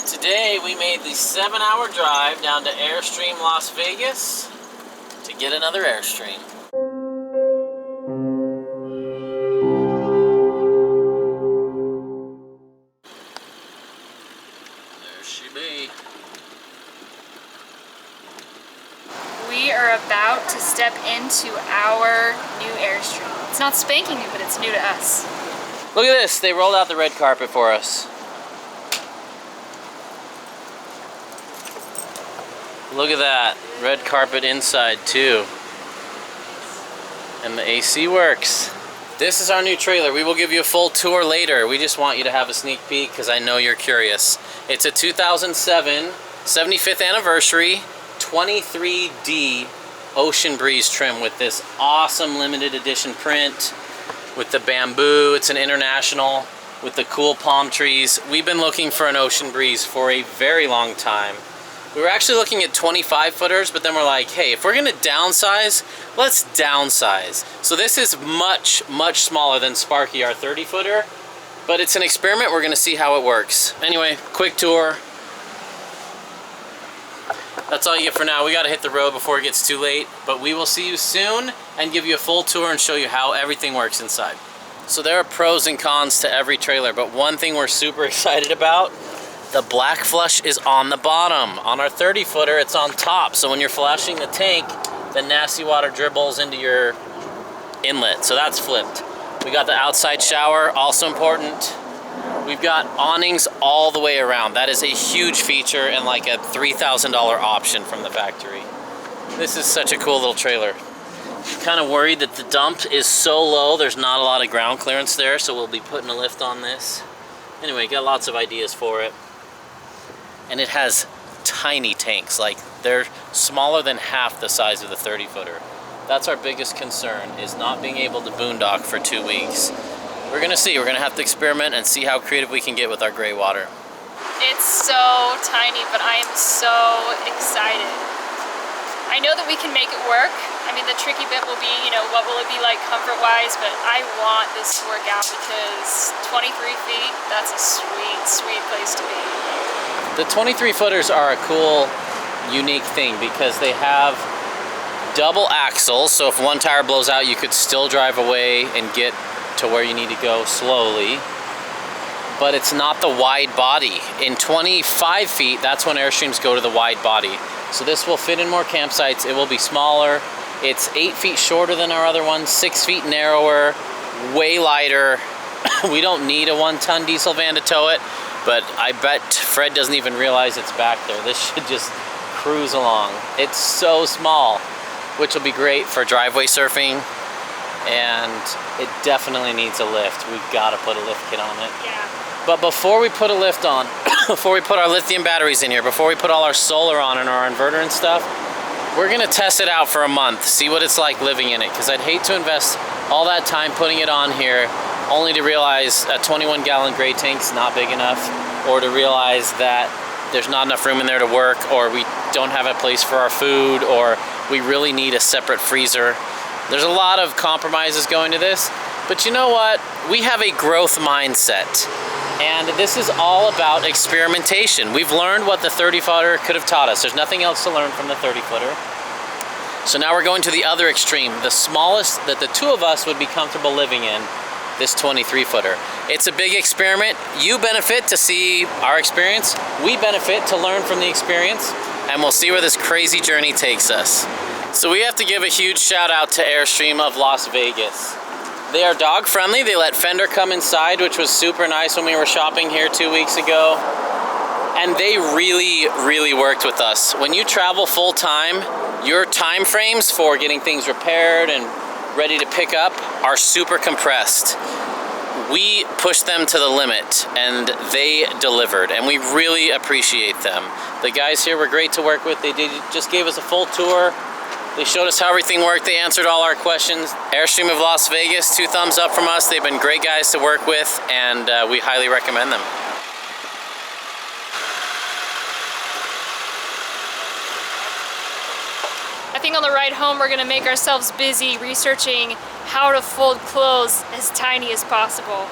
Today we made the 7-hour drive down to Airstream Las Vegas to get another Airstream. There she be. We are about to step into our new Airstream. It's not spanking new, but it's new to us. Look at this, they rolled out the red carpet for us. Look at that, red carpet inside too. And the AC works. This is our new trailer. We will give you a full tour later. We just want you to have a sneak peek because I know you're curious. It's a 2007 75th anniversary 23D Ocean Breeze trim with this awesome limited edition print with the bamboo. It's an International with the cool palm trees. We've been looking for an Ocean Breeze for a very long time. We were actually looking at 25 footers, but then we're like, hey, if we're gonna downsize, let's downsize. So this is much, much smaller than Sparky, our 30 footer, but it's an experiment. We're gonna see how it works. Anyway, quick tour. That's all you get for now. We gotta hit the road before it gets too late, but we will see you soon and give you a full tour and show you how everything works inside. So there are pros and cons to every trailer, but one thing we're super excited about, the black flush is on the bottom. On our 30 footer, it's on top. So when you're flushing the tank, the nasty water dribbles into your inlet. So that's flipped. We got the outside shower, also important. We've got awnings all the way around. That is a huge feature and like a $3,000 option from the factory. This is such a cool little trailer. Kind of worried that the dump is so low, there's not a lot of ground clearance there, so we'll be putting a lift on this. Anyway, got lots of ideas for it. And it has tiny tanks, like they're smaller than half the size of the 30 footer. That's our biggest concern, is not being able to boondock for 2 weeks. We're gonna see, we're gonna have to experiment and see how creative we can get with our gray water. It's so tiny, but I am so excited. I know that we can make it work. I mean, the tricky bit will be, you know, what will it be like comfort-wise, but I want this to work out because 23 feet, that's a sweet, sweet place to be. The 23 footers are a cool, unique thing because they have double axles, so if one tire blows out, you could still drive away and get to where you need to go slowly. But it's not the wide body. In 25 feet, that's when Airstreams go to the wide body. So this will fit in more campsites. It will be smaller. It's 8 feet shorter than our other one, 6 feet narrower, way lighter. We don't need a 1-ton diesel van to tow it, but I bet Fred doesn't even realize it's back there. This should just cruise along. It's so small, which will be great for driveway surfing, and it definitely needs a lift. We've got to put a lift kit on it. Yeah. But before we put a lift on, before we put our lithium batteries in here, before we put all our solar on and our inverter and stuff, we're gonna test it out for a month, see what it's like living in it, because I'd hate to invest all that time putting it on here only to realize a 21-gallon gray tank's not big enough, or to realize that there's not enough room in there to work, or we don't have a place for our food, or we really need a separate freezer. There's a lot of compromises going to this, but you know what? We have a growth mindset. And this is all about experimentation. We've learned what the 30 footer could have taught us. There's nothing else to learn from the 30 footer. So now we're going to the other extreme, the smallest that the two of us would be comfortable living in, this 23 footer. It's a big experiment. You benefit to see our experience. We benefit to learn from the experience, and we'll see where this crazy journey takes us. So we have to give a huge shout out to Airstream of Las Vegas. They are dog friendly. They let Fender come inside, which was super nice when we were shopping here 2 weeks ago. And they really, really worked with us. When you travel full time, your time frames for getting things repaired and ready to pick up are super compressed. We pushed them to the limit and they delivered, and we really appreciate them. The guys here were great to work with. They just gave us a full tour. They showed us how everything worked. They answered all our questions. Airstream of Las Vegas, 2 thumbs up from us. They've been great guys to work with, and we highly recommend them. I think on the ride home, we're gonna make ourselves busy researching how to fold clothes as tiny as possible.